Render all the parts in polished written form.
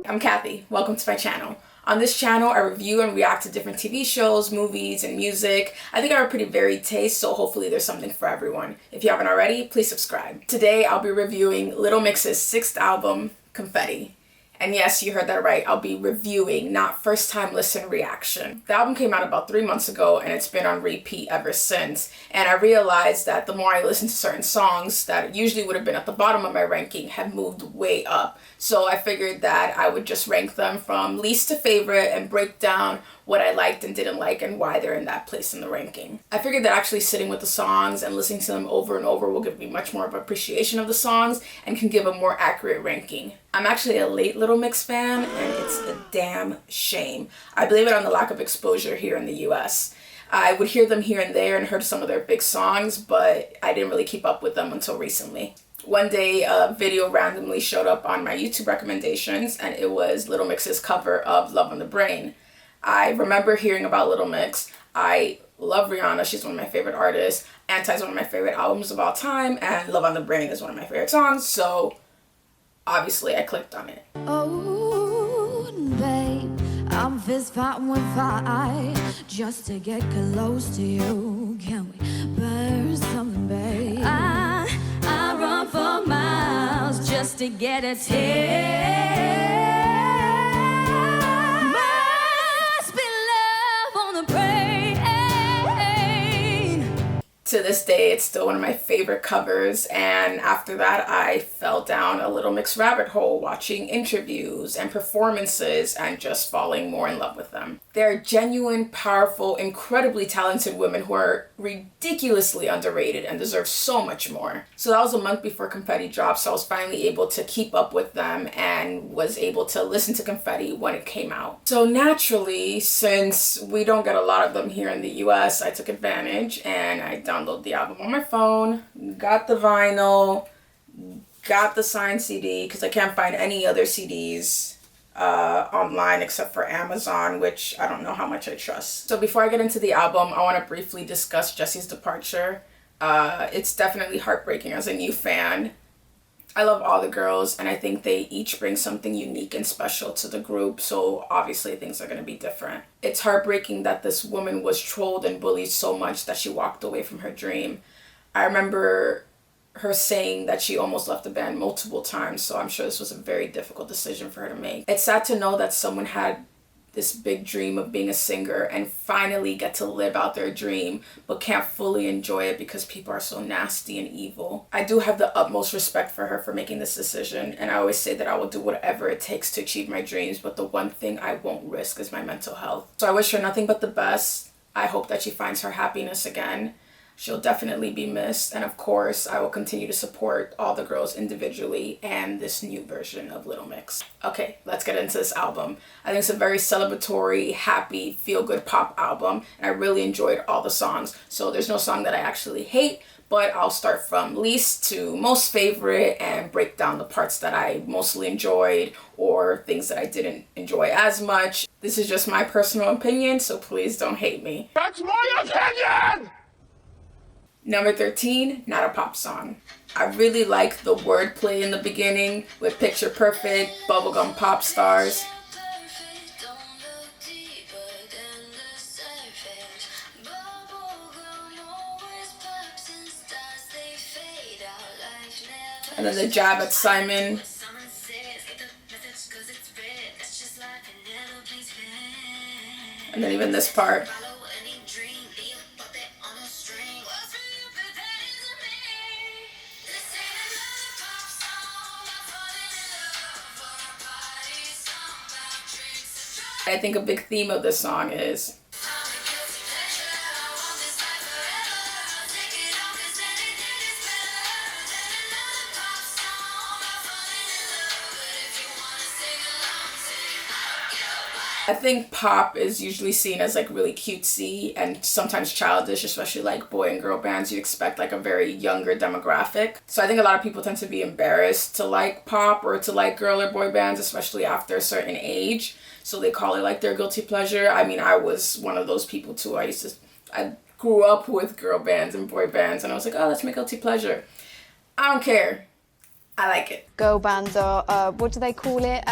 I'm Kathy. Welcome to my channel. On this channel, I review and react to different TV shows, movies, and music. I think I have a pretty varied taste, so hopefully there's something for everyone. If you haven't already, please subscribe. Today, I'll be reviewing Little Mix's 6th album, Confetti. And yes, you heard that right, I'll be reviewing, not first time listen reaction. The album came out about 3 months ago and it's been on repeat ever since. And I realized that the more I listen to certain songs that usually would have been at the bottom of my ranking have moved way up. So I figured that I would just rank them from least to favorite and break down what I liked and didn't like and why they're in that place in the ranking. I figured that actually sitting with the songs and listening to them over and over will give me much more of an appreciation of the songs and can give a more accurate ranking. I'm actually a late Little Mix fan and it's a damn shame. I blame it on the lack of exposure here in the US. I would hear them here and there and heard some of their big songs, but I didn't really keep up with them until recently. One day a video randomly showed up on my YouTube recommendations and it was Little Mix's cover of Love on the Brain. I remember hearing about Little Mix. I love Rihanna, she's one of my favorite artists. Anti is one of my favorite albums of all time, and Love on the Brain is one of my favorite songs, so obviously I clicked on it. Oh, babe, I'm fist fighting with fire just to get close to you. Can we burn something, babe? I run for miles just to get a taste. To this day, it's still one of my favorite covers, and after that, I fell down a Little Mix rabbit hole watching interviews and performances and just falling more in love with them. They're genuine, powerful, incredibly talented women who are ridiculously underrated and deserve so much more. So that was a month before Confetti dropped, so I was finally able to keep up with them and was able to listen to Confetti when it came out. So naturally, since we don't get a lot of them here in the US, I took advantage and I downloaded the album on my phone, got the vinyl, got the signed CD because I can't find any other CDs online except for Amazon, which I don't know how much I trust. So before I get into the album, I want to briefly discuss Jesse's departure. It's definitely heartbreaking as a new fan. I love all the girls and I think they each bring something unique and special to the group, so obviously things are going to be different. It's heartbreaking that this woman was trolled and bullied so much that she walked away from her dream. I remember her saying that she almost left the band multiple times, so I'm sure this was a very difficult decision for her to make. It's sad to know that someone had this big dream of being a singer and finally get to live out their dream but can't fully enjoy it because people are so nasty and evil. I do have the utmost respect for her for making this decision, and I always say that I will do whatever it takes to achieve my dreams, but the one thing I won't risk is my mental health. So I wish her nothing but the best. I hope that she finds her happiness again. She'll definitely be missed, and of course, I will continue to support all the girls individually and this new version of Little Mix. Okay, let's get into this album. I think it's a very celebratory, happy, feel-good pop album, and I really enjoyed all the songs. So there's no song that I actually hate, but I'll start from least to most favorite and break down the parts that I mostly enjoyed or things that I didn't enjoy as much. This is just my personal opinion, so please don't hate me. That's my opinion! Number 13, not a pop song. I really like the wordplay in the beginning with Picture Perfect, Bubblegum Pop Stars. And then the jab at Simon. And then even this part. I think a big theme of this song is I think pop is usually seen as like really cutesy and sometimes childish, especially like boy and girl bands. You expect like a very younger demographic. So I think a lot of people tend to be embarrassed to like pop or to like girl or boy bands, especially after a certain age. So they call it like their guilty pleasure. I mean, I was one of those people too. I grew up with girl bands and boy bands and I was like, oh, that's my guilty pleasure. I don't care. I like it. Girl bands are, what do they call it?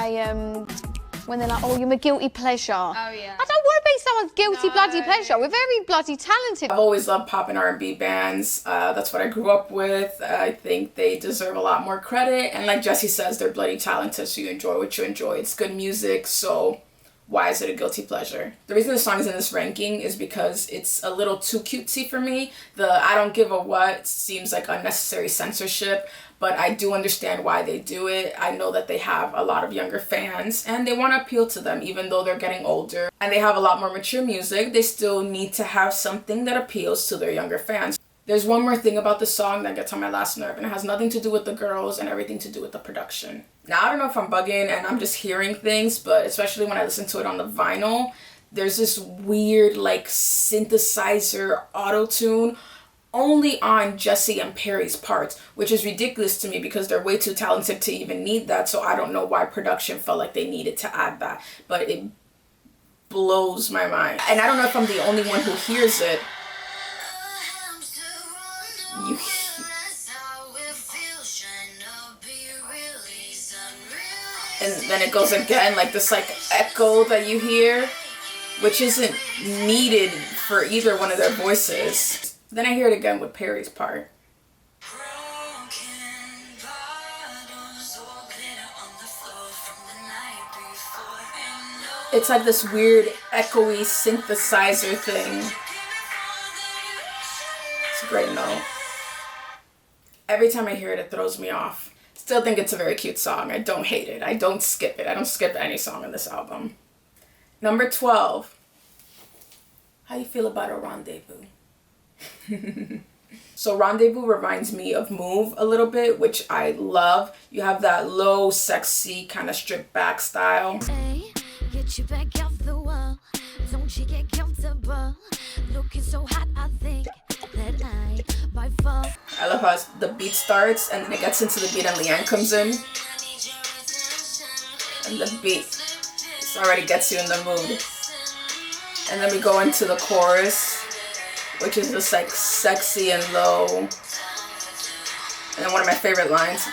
When they're like, oh, you're my guilty pleasure. Oh, yeah. I don't want to be someone's guilty bloody pleasure. We're very bloody talented. I've always loved pop and R&B bands. That's what I grew up with. I think they deserve a lot more credit. And like Jesse says, they're bloody talented, so you enjoy what you enjoy. It's good music, so why is it a guilty pleasure? The reason the song is in this ranking is because it's a little too cutesy for me. The I don't give a what seems like unnecessary censorship, but I do understand why they do it. I know that they have a lot of younger fans and they want to appeal to them even though they're getting older and they have a lot more mature music. They still need to have something that appeals to their younger fans. There's one more thing about the song that gets on my last nerve, and it has nothing to do with the girls and everything to do with the production. Now, I don't know if I'm bugging and I'm just hearing things, but especially when I listen to it on the vinyl, there's this weird like synthesizer auto-tune only on Jesse and Perry's parts, which is ridiculous to me because they're way too talented to even need that. So I don't know why production felt like they needed to add that, but it blows my mind. And I don't know if I'm the only one who hears it. And then it goes again, like this like echo that you hear, which isn't needed for either one of their voices. Then I hear it again with Perry's part. It's like this weird echoey synthesizer thing. It's a great note. Every time I hear it, it throws me off. Still think it's a very cute song. I don't hate it. I don't skip it. I don't skip any song on this album. Number 12. How you feel about a rendezvous? So Rendezvous reminds me of Move a little bit, which I love. You have that low, sexy, kind of stripped back style. Hey, get you back off the wall. Don't you get comfortable. Looking so hot, I think that I might fall. I love how the beat starts and then it gets into the beat and leigh-anne comes in. And the beat already gets you in the mood. And then we go into the chorus, which is just like sexy and low. And then one of my favorite lines.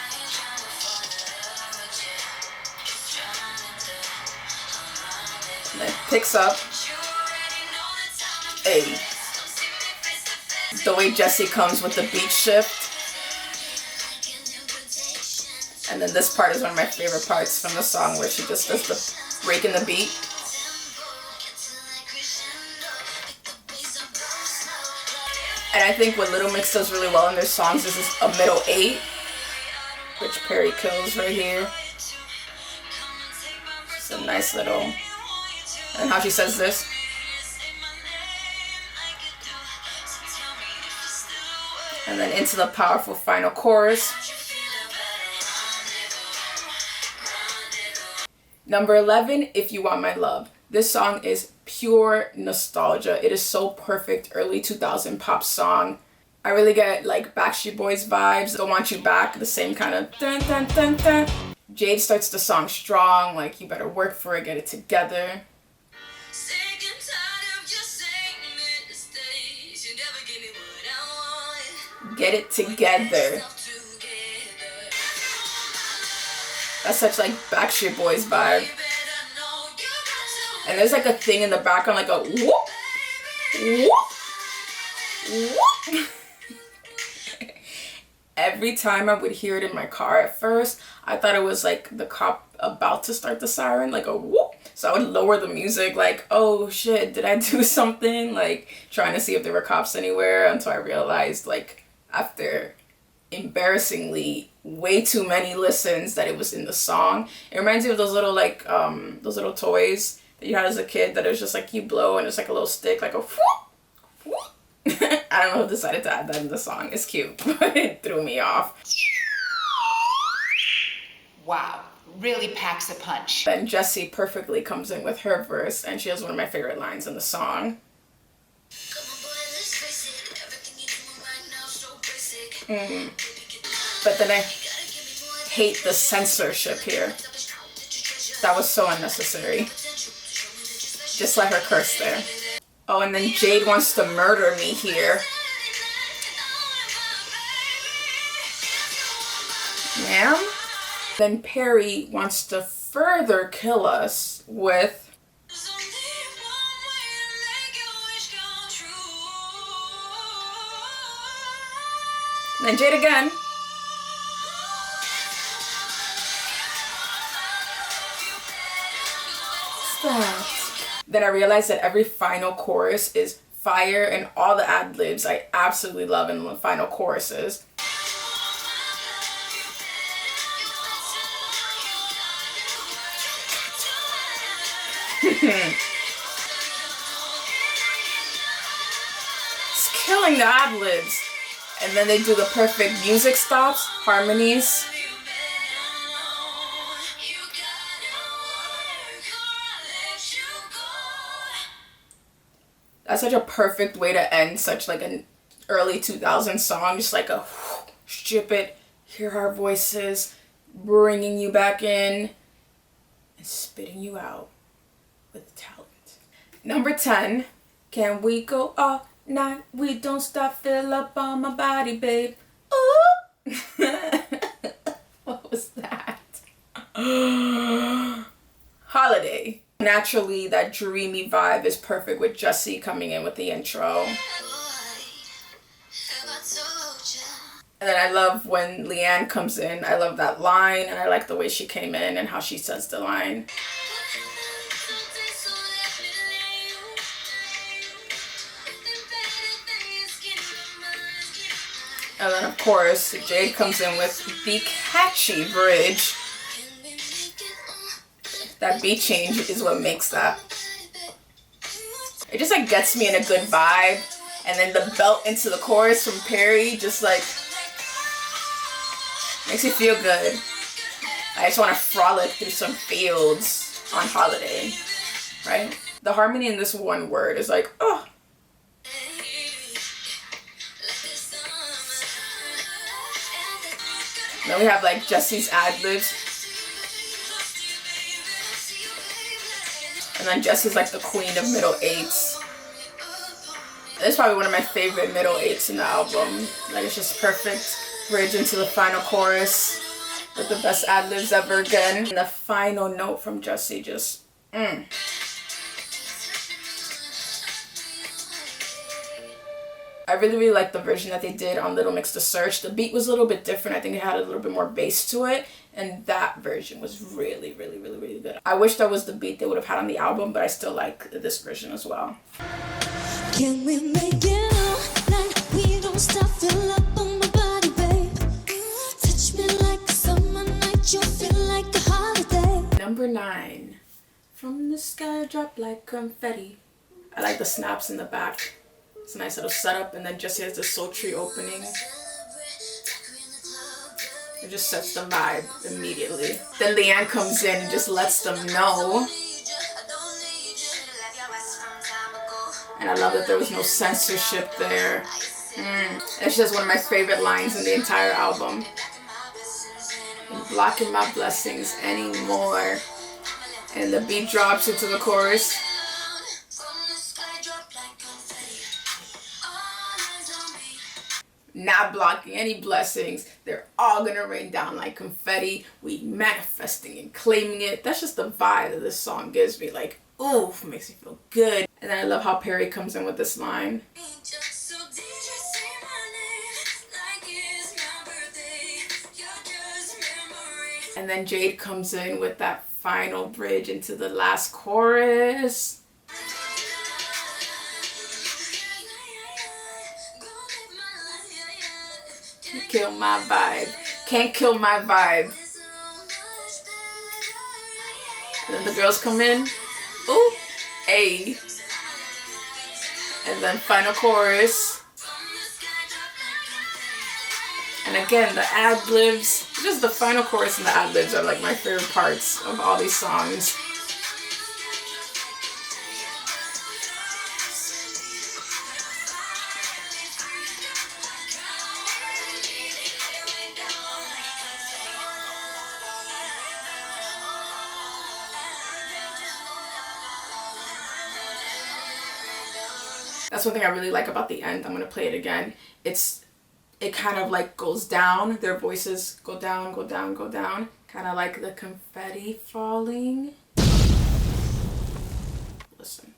And then it picks up. Hey. The way Jesse comes with the beat shift. And then this part is one of my favorite parts from the song where she just does the break in the beat. And I think what Little Mix does really well in their songs is a middle 8, which Perry kills right here. It's a nice little, and how she says this. And then into the powerful final chorus. Number 11, If You Want My Love. This song is pure nostalgia. It is so perfect early 2000 pop song. I really get like Backstreet Boys vibes. Don't Want You Back, the same kind of dun dun dun dun. Jade starts the song strong, like you better work for it, get it together. Get it together. That's such like Backstreet Boys vibe. And there's like a thing in the background, like a whoop, whoop, whoop. Every time I would hear it in my car at first, I thought it was like the cop about to start the siren, like a whoop. So I would lower the music, like, oh shit, did I do something? Like trying to see if there were cops anywhere, until I realized, like, after embarrassingly way too many listens, that it was in the song. It reminds me of those little like those little toys that you had as a kid that it was just like you blow and it's like a little stick, like a whoop, whoop. I don't know who decided to add that in the song. It's cute, but it threw me off. Wow, really packs a punch. Then Jessie perfectly comes in with her verse, and she has one of my favorite lines in the song. But then I hate the censorship here. That was so unnecessary. Just let her curse there. Oh, and then Jade wants to murder me here. Ma'am? Then Perry wants to further kill us with then Jade again. Stop. Then I realized that every final chorus is fire, and all the ad-libs I absolutely love in the final choruses. It's killing the ad-libs. And then they do the perfect music stops, harmonies. That's such a perfect way to end such like an early 2000s song. Just like a strip it, hear our voices, bringing you back in, and spitting you out with talent. Number 10, can we go all night? We don't stop, fill up on my body, babe. Ooh. What was that? Holiday. Naturally, that dreamy vibe is perfect with Jessie coming in with the intro. And then I love when Leigh-Anne comes in. I love that line, and I like the way she came in and how she says the line. And then, of course, Jade comes in with the catchy bridge. That beat change is what makes that. It just like gets me in a good vibe. And then the belt into the chorus from Perry just like makes me feel good. I just want to frolic through some fields on holiday, right? The harmony in this one word is like, oh. Then we have like Jessie's ad-libs. And then Jessie's like the queen of middle eights. It's probably one of my favorite middle eights in the album. Like it's just perfect bridge into the final chorus with the best ad-libs ever again. And the final note from Jessie just, I really, really like the version that they did on Little Mix The Search. The beat was a little bit different. I think it had a little bit more bass to it. And that version was really, really, really, really good. I wish that was the beat they would have had on the album, but I still like this version as well. Can we make it all night? We don't stop, fill up on my body, babe. Touch me like a summer night, you feel like a holiday. Number 9. From the sky drop like confetti. I like the snaps in the back. It's a nice little setup, and then Jessie has the sultry opening. It just sets the vibe immediately. Then Leigh-Anne comes in and just lets them know. And I love that there was no censorship there. It's just one of my favorite lines in the entire album. I'm blocking my blessings anymore. And the beat drops into the chorus. Not blocking any blessings. They're all gonna rain down like confetti. We manifesting and claiming it. That's just the vibe that this song gives me. Like, ooh, makes me feel good. And then I love how Perry comes in with this line. And then Jade comes in with that final bridge into the last chorus. Kill my vibe. Can't kill my vibe. And then the girls come in. Ooh. A. And then final chorus. And again, the ad-libs. Just the final chorus and the ad-libs are like my favorite parts of all these songs. That's one thing I really like about the end. I'm going to play it again. It's it kind of like goes down. Their voices go down, go down, go down. Kind of like the confetti falling. Listen.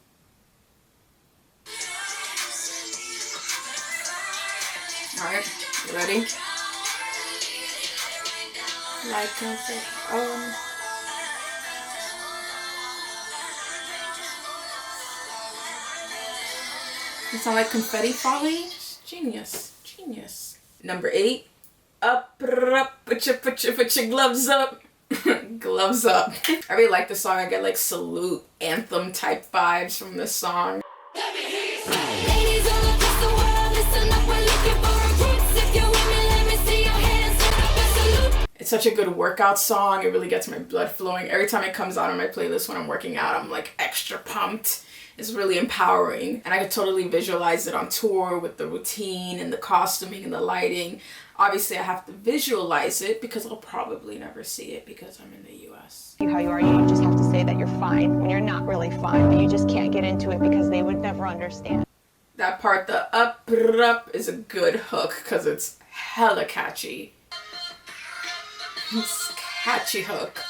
Alright, you ready? Like confetti. It sound like confetti falling? Genius. Genius. Number 8. Up, put your gloves up. Gloves up. I really like the song. I get like salute anthem type vibes from this song. Ladies all across the world, listen up, we're looking for recruits. If you're with me, let me see your hands. Stand up and salute. It's such a good workout song. It really gets my blood flowing. Every time it comes out on my playlist when I'm working out, I'm like extra pumped. It's really empowering. And I could totally visualize it on tour with the routine and the costuming and the lighting. Obviously, I have to visualize it because I'll probably never see it because I'm in the US. How you are, you just have to say that you're fine when you're not really fine, but you just can't get into it because they would never understand. That part, the up, is a good hook because it's hella catchy. It's catchy hook.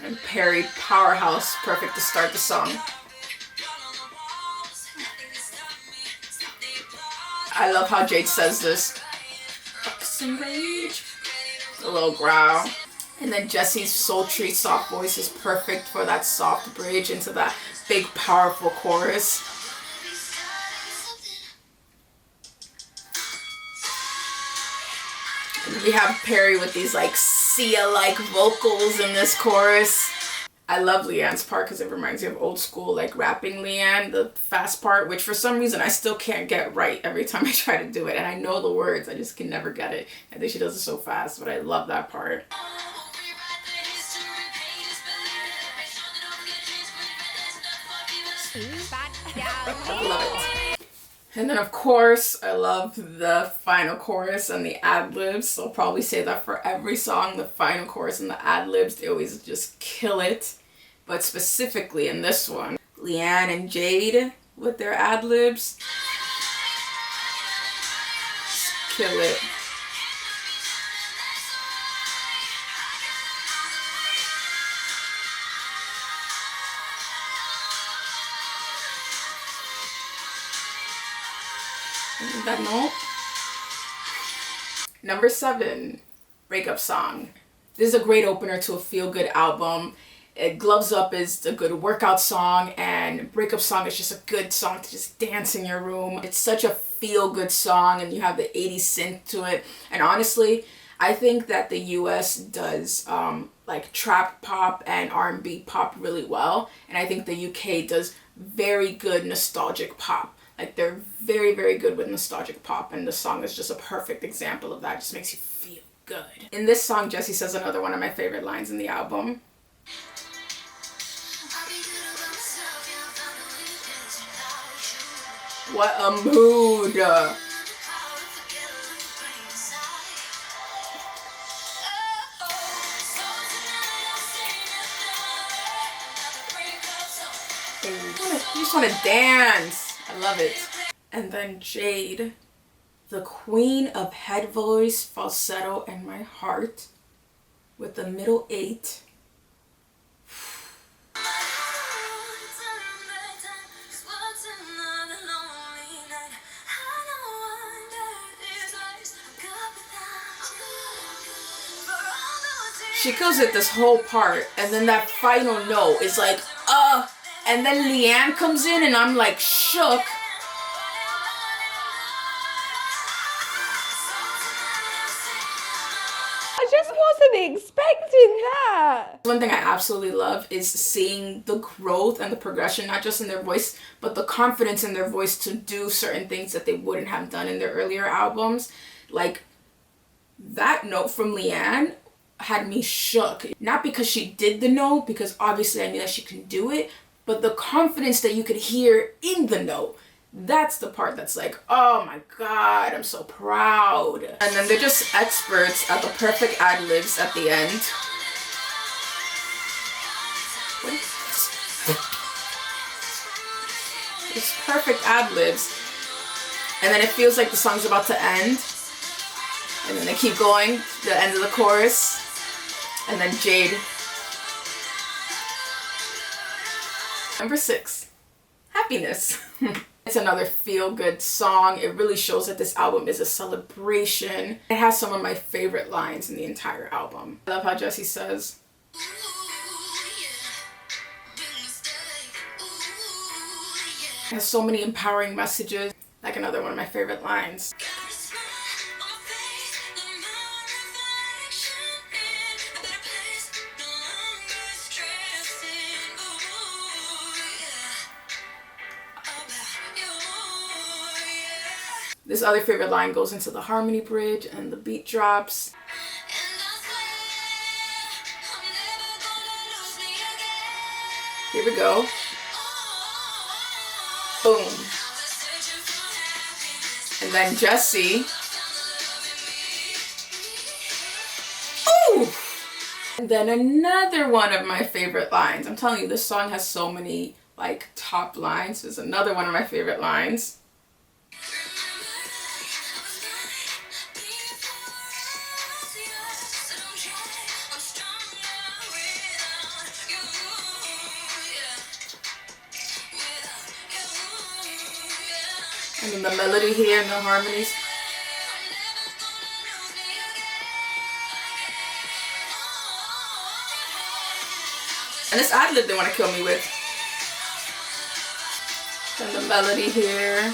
And Perry, powerhouse, perfect to start the song. I love how Jade says this. Rage. A little growl. And then Jesse's sultry, soft voice is perfect for that soft bridge into that big, powerful chorus. And we have Perry with these like Sia-like vocals in this chorus. I love leigh-anne's part because it reminds me of old school like rapping leigh-anne, the fast part, which for some reason I still can't get right every time I try to do it. And I know the words, I just can never get it. I think she does it so fast, but I love that part. I love it. And then of course, I love the final chorus and the ad-libs. I'll probably say that for every song, the final chorus and the ad-libs, they always just kill it. But specifically in this one, leigh-anne and Jade with their ad-libs, kill it. That note. Number 7, breakup song. This is a great opener to a feel-good album. Gloves Up is a good workout song, and breakup song is just a good song to just dance in your room. It's such a feel-good song, and you have the 80s synth to it. And honestly, I think that the US does like trap pop and R&B pop really well, and I think the UK does very good nostalgic pop. Like they're very, very good with nostalgic pop, and the song is just a perfect example of that. It just makes you feel good. In this song, Jessie says another one of my favorite lines in the album. What a mood! You just want to dance. I love it. And then Jade, the queen of head voice, falsetto, and my heart, with the middle 8. She kills it this whole part, and then that final note is like, and then leigh-anne comes in and I'm like shook. I just wasn't expecting that. One thing I absolutely love is seeing the growth and the progression, not just in their voice, but the confidence in their voice to do certain things that they wouldn't have done in their earlier albums. Like, that note from leigh-anne had me shook. Not because she did the note, because obviously I knew that she can do it, but the confidence that you could hear in the note. That's the part that's like, oh my god, I'm so proud. And then they're just experts at the perfect ad-libs at the end. It's perfect ad-libs. And then it feels like the song's about to end. And then they keep going, the end of the chorus. And then Jade. Number 6, Happiness. It's another feel-good song. It really shows that this album is a celebration. It has some of my favorite lines in the entire album. I love how Jessie says, it has so many empowering messages. Like another one of my favorite lines. This other favorite line goes into the harmony bridge and the beat drops. Here we go. Boom. And then Jessie. Ooh! And then another one of my favorite lines. I'm telling you, this song has so many like top lines. There's another one of my favorite lines. And then the melody here and the harmonies. And this ad-lib they want to kill me with. And the melody here.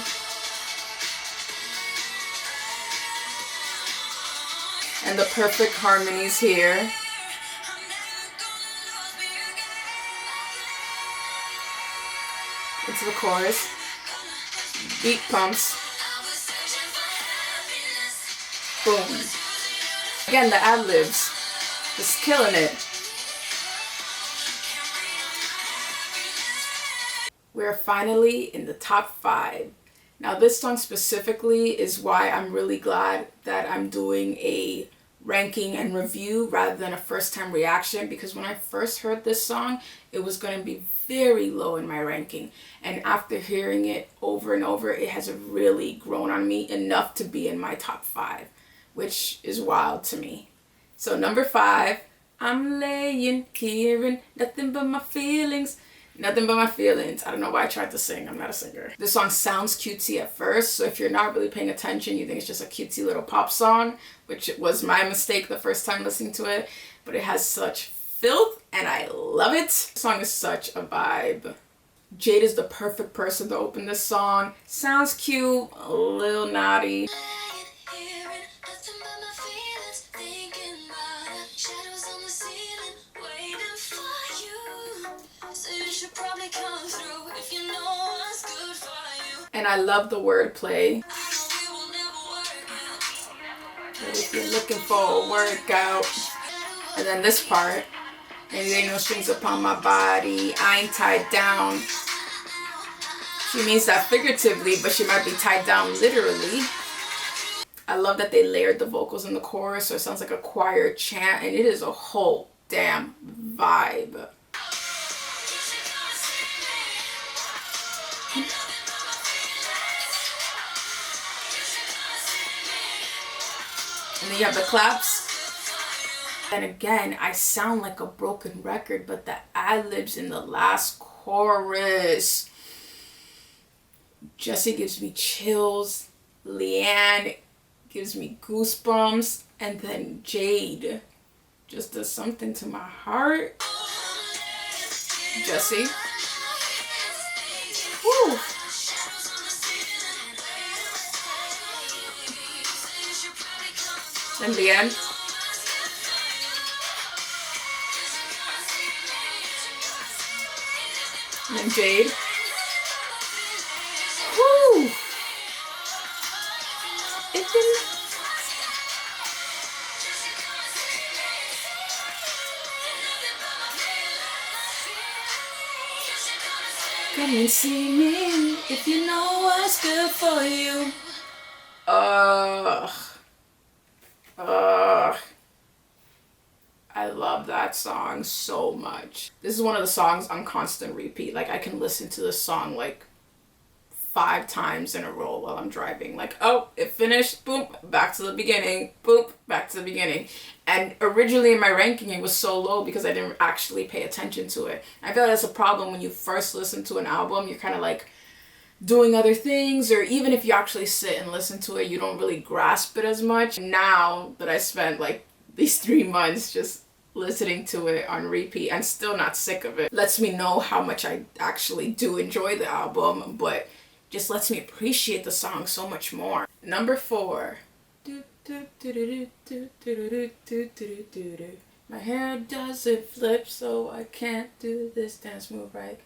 And the perfect harmonies here. Into the chorus. Beat pumps. Boom. Again, the ad-libs. Just killing it. We're finally in the top 5. Now this song specifically is why I'm really glad that I'm doing a ranking and review rather than a first time reaction, because when I first heard this song, it was going to be very low in my ranking. And after hearing it over and over, it has really grown on me enough to be in my top 5, which is wild to me. So number 5, I'm laying here and nothing but my feelings. Nothing but my feelings. I don't know why I tried to sing. I'm not a singer. This song sounds cutesy at first, so if you're not really paying attention, you think it's just a cutesy little pop song, which was my mistake the first time listening to it, but it has such filth and I love it. The song is such a vibe. Jade is the perfect person to open this song. Sounds cute, a little naughty. And I love the wordplay. But if you're looking for a workout. And then this part. And there ain't no strings upon my body. I ain't tied down. She means that figuratively, but she might be tied down literally. I love that they layered the vocals in the chorus, so it sounds like a choir chant, and it is a whole damn vibe. And then you have the claps. And again, I sound like a broken record, but the ad-libs in the last chorus. Jessie gives me chills. Leigh-anne gives me goosebumps. And then Jade just does something to my heart. Jessie. Woo. And Leigh-anne. And then Jade. Woo! It's come and see me if you know what's good for you. Ugh. I love that song so much. This is one of the songs on constant repeat. Like I can listen to this song like 5 times in a row while I'm driving. Like, oh, it finished, boom, back to the beginning, boom, back to the beginning. And originally in my ranking, it was so low because I didn't actually pay attention to it. I feel like that's a problem when you first listen to an album. You're kind of like doing other things, or even if you actually sit and listen to it, you don't really grasp it as much. Now that I spent like these 3 months just listening to it on repeat and still not sick of it, lets me know how much I actually do enjoy the album, but just lets me appreciate the song so much more. Number 4. My hair doesn't flip, so I can't do this dance move right.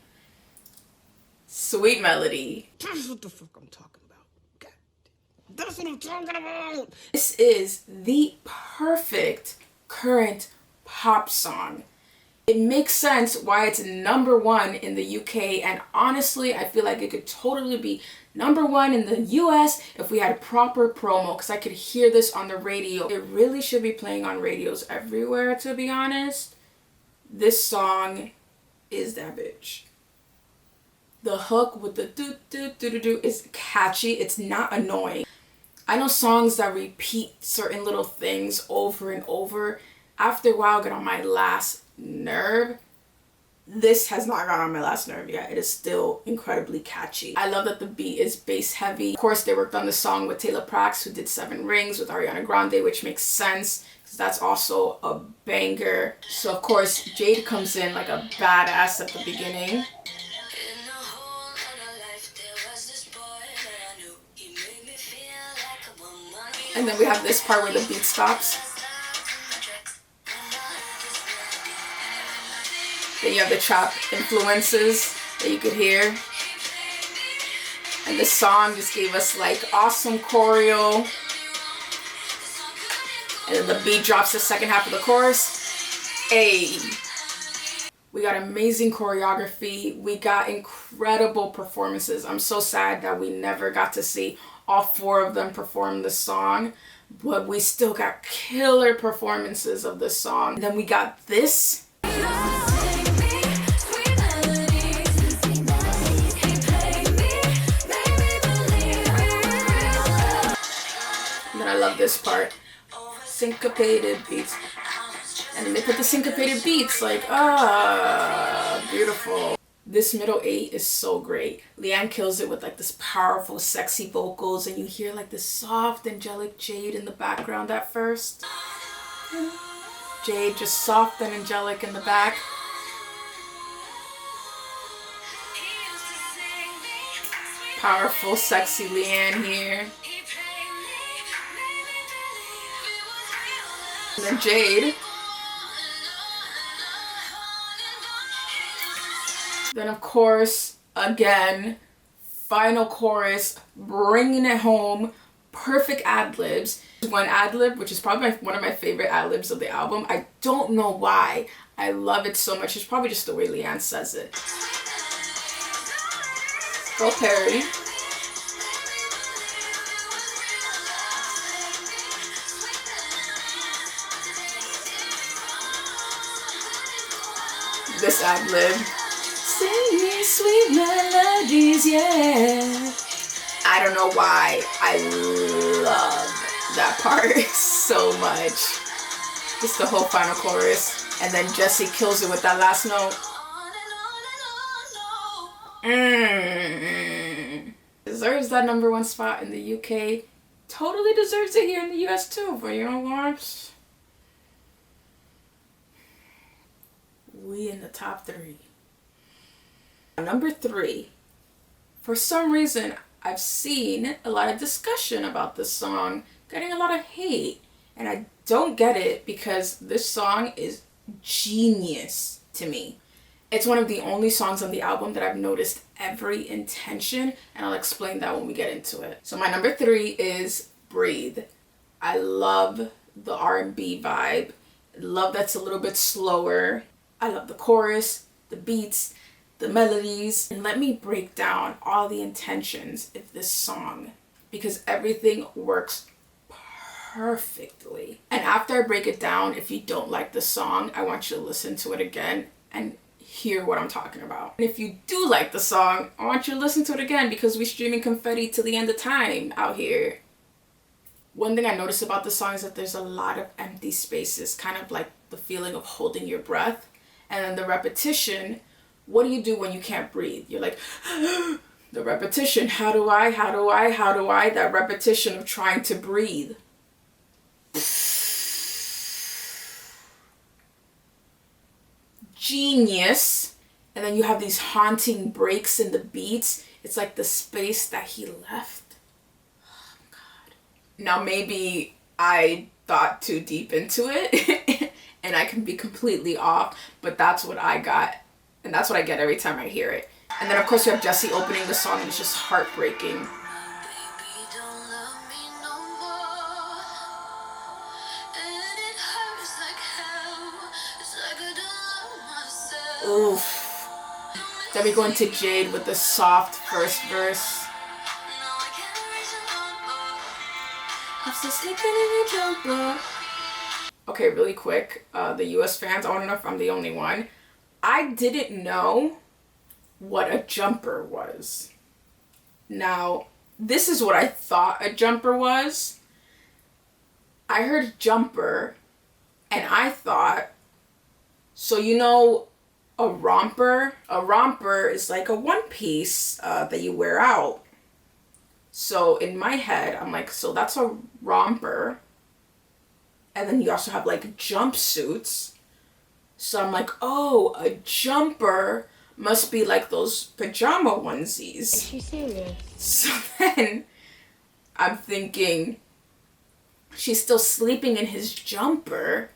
Sweet Melody. That's what the fuck I'm talking about. God. That's what I'm talking about. This is the perfect current pop song. It makes sense why it's number 1 in the UK, and honestly, I feel like it could totally be number 1 in the US if we had a proper promo, because I could hear this on the radio. It really should be playing on radios everywhere, to be honest. This song is that bitch. The hook with the do do do do do is catchy. It's not annoying. I know songs that repeat certain little things over and over, after a while get on my last nerve. This has not got on my last nerve yet. It is still incredibly catchy. I love that the beat is bass heavy. Of course, they worked on the song with Taylor Prax, who did 7 Rings with Ariana Grande, which makes sense because that's also a banger. So of course, Jade comes in like a badass at the beginning. And then we have this part where the beat stops. Then you have the trap influences that you could hear. And the song just gave us like awesome choreo. And then the beat drops the second half of the chorus. Hey. We got amazing choreography. We got incredible performances. I'm so sad that we never got to see all 4 of them perform the song, but we still got killer performances of this song. And then we got this. And then I love this part. Syncopated beats. And then they put the syncopated beats, like, beautiful. This middle 8 is so great. Leigh-Anne kills it with like this powerful, sexy vocals, and you hear like this soft, angelic Jade in the background at first. Jade just soft and angelic in the back. Powerful, sexy Leigh-Anne here. And then Jade. Then of course, again, final chorus, bringing it home, perfect ad-libs. One ad-lib, which is probably one of my favorite ad-libs of the album. I don't know why. I love it so much. It's probably just the way Leigh-Anne says it. Go Perry. This ad-lib. Sing me sweet melodies, yeah. I don't know why. I love that part so much. Just the whole final chorus. And then Jessie kills it with that last note. Deserves that number 1 spot in the UK. Totally deserves it here in the US too, but you know what? We in the top 3. Number 3. For some reason, I've seen a lot of discussion about this song, getting a lot of hate. And I don't get it because this song is genius to me. It's one of the only songs on the album that I've noticed every intention, and I'll explain that when we get into it. So my number 3 is Breathe. I love the R&B vibe. I love that's a little bit slower. I love the chorus, the beats, the melodies. And let me break down all the intentions of this song because everything works perfectly. And after I break it down, if you don't like the song, I want you to listen to it again. And hear what I'm talking about. And if you do like the song, I want you to listen to it again because we're streaming Confetti to the end of time out here. One thing I noticed about the song is that there's a lot of empty spaces, kind of like the feeling of holding your breath. And then the repetition, what do you do when you can't breathe? You're like, the repetition, how do I, that repetition of trying to breathe. Genius. And then you have these haunting breaks in the beats. It's like the space that he left. Oh God. Now maybe I thought too deep into it and I can be completely off, but that's what I got. And that's what I get every time I hear it. And then of course you have Jesse opening the song and it's just heartbreaking. Oof. Then we go into Jade with the soft first verse. Okay, really quick, the US fans, I want to know if I'm the only one. I didn't know what a jumper was. Now, this is what I thought a jumper was. I heard jumper and I thought, so you know a romper? A romper is like a one piece that you wear out. So in my head, I'm like, so that's a romper. And then you also have like jumpsuits. So I'm like, oh, a jumper must be like those pajama onesies. Is she serious? So then I'm thinking, she's still sleeping in his jumper.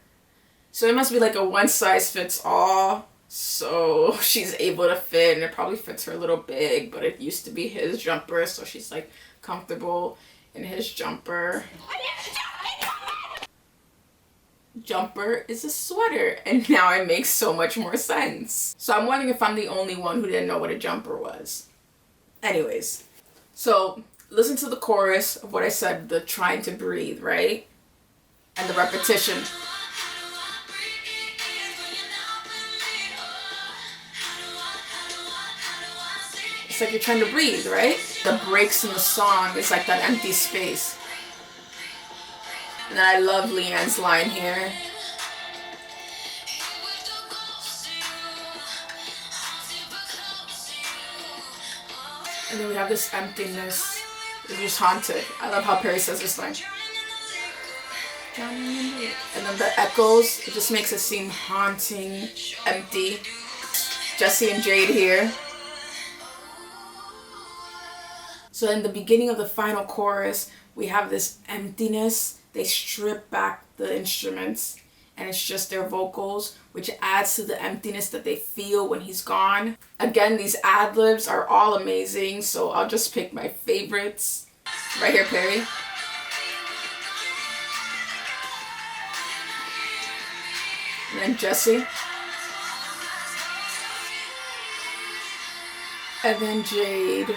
So it must be like a one size fits all. So she's able to fit, and it probably fits her a little big, but it used to be his jumper, so she's like comfortable in his jumper. Jumper is a sweater, and now it makes so much more sense. So I'm wondering if I'm the only one who didn't know what a jumper was. Anyways, so listen to the chorus of what I said, the trying to breathe, right? And the repetition. It's like you're trying to breathe, right? The breaks in the song is like that empty space. And then I love Leigh-Anne's line here. And then we have this emptiness. It's just haunted. I love how Perry says this line. And then the echoes, it just makes it seem haunting, empty. Jesse and Jade here. So in the beginning of the final chorus, we have this emptiness. They strip back the instruments and it's just their vocals, which adds to the emptiness that they feel when he's gone. Again, these ad-libs are all amazing, so I'll just pick my favorites. Right here, Perry. And then Jesse. And then Jade.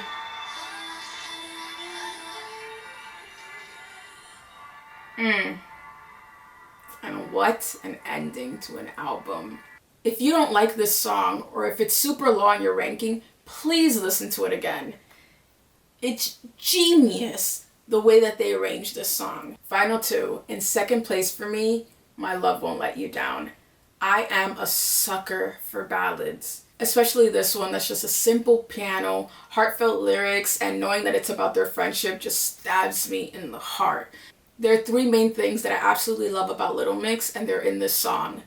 And what an ending to an album. If you don't like this song, or if it's super low on your ranking, please listen to it again. It's genius the way that they arranged this song. Final two. In second place for me, My Love Won't Let You Down. I am a sucker for ballads. Especially this one that's just a simple piano, heartfelt lyrics, and knowing that it's about their friendship just stabs me in the heart. There are three main things that I absolutely love about Little Mix, and they're in this song.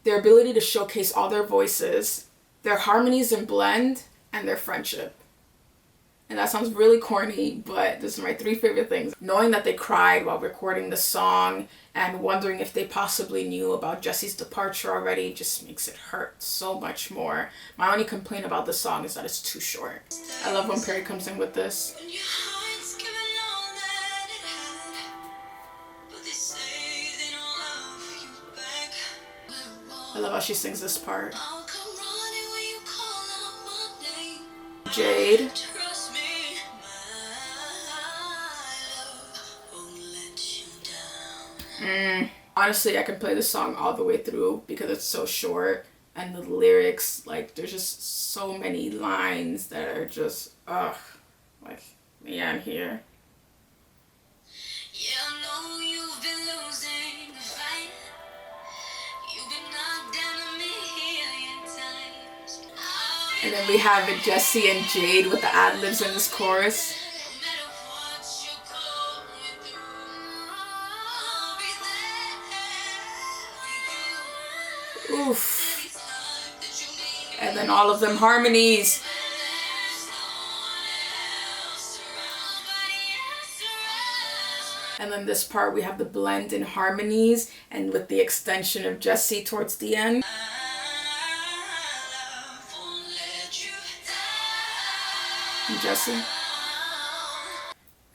Their ability to showcase all their voices, their harmonies and blend, and their friendship. And that sounds really corny, but those are my three favorite things. Knowing that they cried while recording the song and wondering if they possibly knew about Jesse's departure already just makes it hurt so much more. My only complaint about the song is that it's too short. I love when Perry comes in with this. I love how she sings this part. Jade. Honestly, I can play this song all the way through because it's so short And the lyrics, like, there's just so many lines that are just, ugh, like, leigh-anne here. Yeah, I know you've been losing the fight. You've been knocked down a million times. And then we have it Jessie and Jade with the ad-libs in this chorus. No matter what you're going through, I'll be there for you. Oof. Anytime that you need me, And then all of them harmonies. there's no one else around. Nobody else around. And then this part we have the blend in harmonies and with the extension of Jessie towards the end. Won't let you down. And Jessie.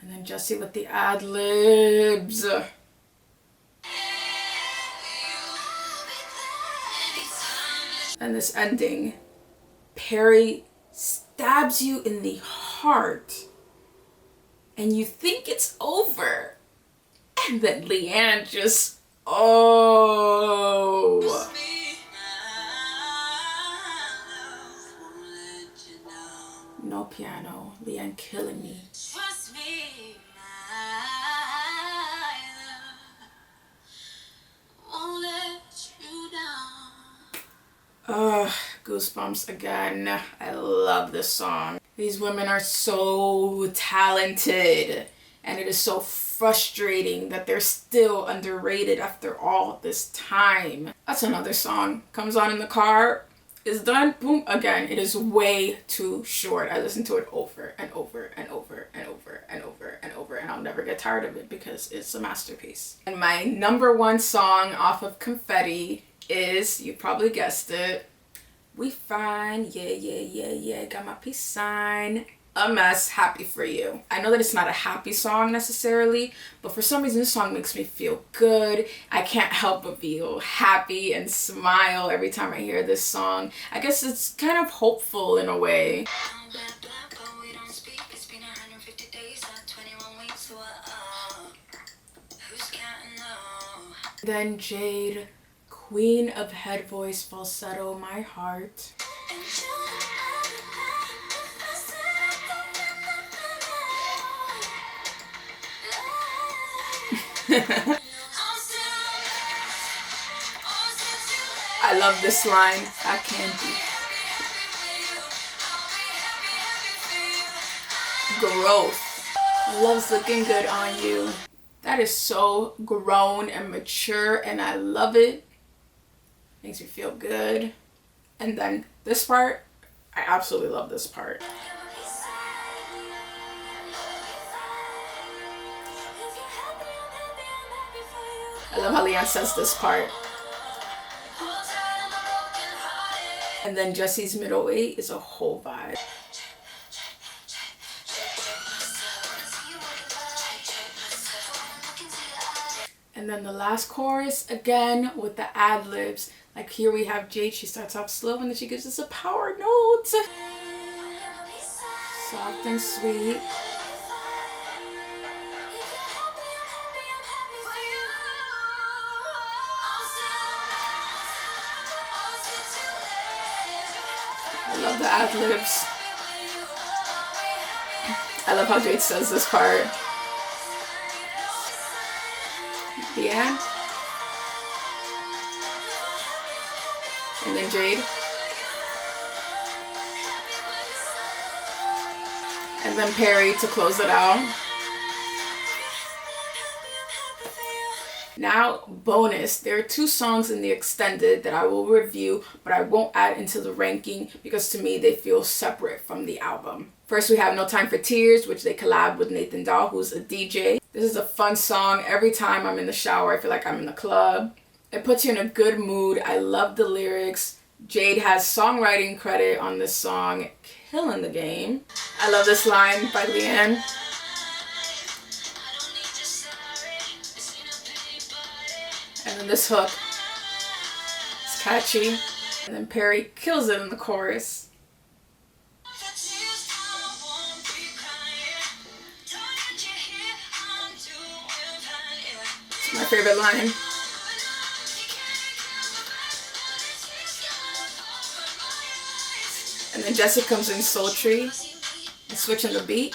And then Jessie with the ad-libs. And this ending. Perry stabs you in the heart. And you think it's over. And then leigh-anne just, oh. No piano. leigh-anne killing me. Trust me, my love won't let you down. Ugh, goosebumps again. I love this song. These women are so talented. And it is so frustrating that they're still underrated after all this time. That's another song. Comes on in the car, is done, boom, again. It is way too short. I listen to it over and over and over and over and over and over, and I'll never get tired of it because it's a masterpiece. And my number one song off of Confetti is, you probably guessed it, We Fine, yeah, yeah, yeah, yeah, got my peace sign. A Mess, Happy For You. I know that it's not a happy song necessarily, but for some reason this song makes me feel good. I can't help but feel happy and smile every time I hear this song. I guess it's kind of hopeful in a way. Then Jade, Queen of Head Voice Falsetto My Heart. I love this line. I can't be. Growth. Love's looking good on you. That is so grown and mature, and I love it. Makes me feel good. And then this part, I absolutely love this part. I love how leigh-anne says this part. And then Jessie's middle eight is a whole vibe. And then the last chorus, again, with the ad-libs. Like here we have Jade, she starts off slow and then she gives us a power note. Soft and sweet. I love the ad-libs. I love how Jade says this part. leigh-anne. And then Jade. And then Perry to close it out. Now, bonus. There are two songs in the extended that I will review, but I won't add into the ranking because to me they feel separate from the album. First, we have No Time for Tears, which they collab with Nathan Dahl, who's a DJ. This is a fun song. Every time I'm in the shower, I feel like I'm in the club. It puts you in a good mood. I love the lyrics. Jade has songwriting credit on this song, killing the game. I love this line by leigh-anne. And then this hook. It's catchy. And then Perry kills it in the chorus. It's my favorite line. And then Jesse comes in sultry and switching the beat.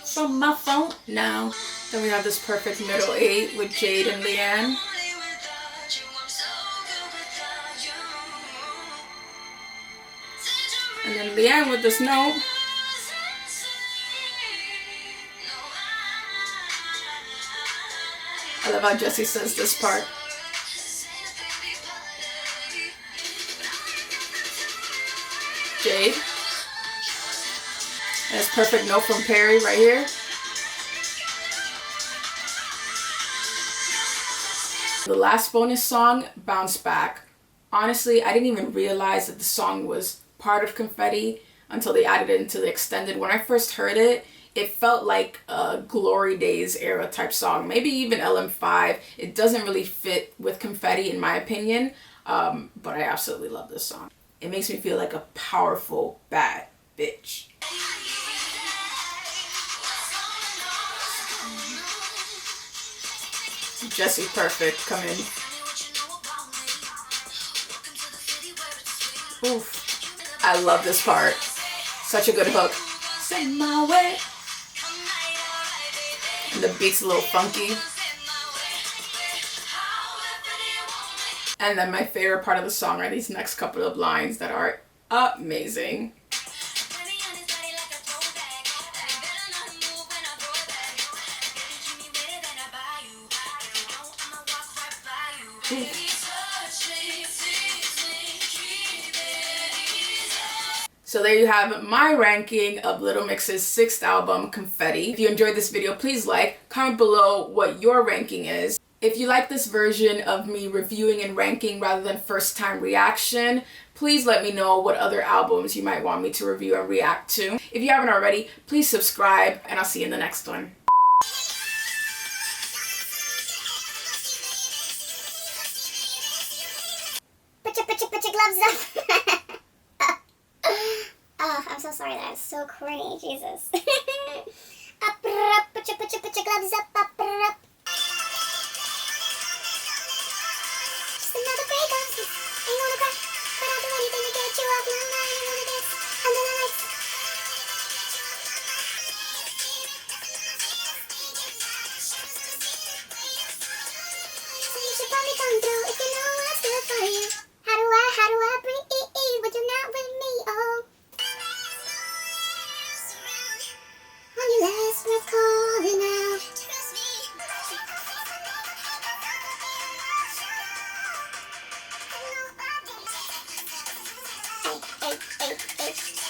From my phone now. Then we have this perfect middle 8 with Jade and Leigh-Anne. And then Leigh-Anne with this note. I love how Jesse says this part. Jade. And this perfect note from Perry right here. The last bonus song, Bounce Back. Honestly, I didn't even realize that the song was part of Confetti until they added it into the extended. When I first heard it, it felt like a Glory Days era type song, maybe even LM5. It doesn't really fit with Confetti in my opinion, but I absolutely love this song. It makes me feel like a powerful, bad bitch. Jesse Perfect, come in. Oof. I love this part. Such a good hook. Send my way. And the beat's a little funky. And then my favorite part of the song are these next couple of lines that are amazing. So there you have my ranking of Little Mix's 6th album, Confetti. If you enjoyed this video, please like, comment below what your ranking is. If you like this version of me reviewing and ranking rather than first time reaction, please let me know what other albums you might want me to review and react to. If you haven't already, please subscribe, and I'll see you in the next one. Put your gloves up. Oh, I'm so sorry, that's so corny, Jesus. Put your gloves up, up. Just another breakup. Ain't gonna cry, but I'll do anything to get you off my mind. I'm gonna dance under the lights. So you should probably come through if you know what's good for you. How do I breathe when you're not with me? Oh. On your last breath calling out. Hey.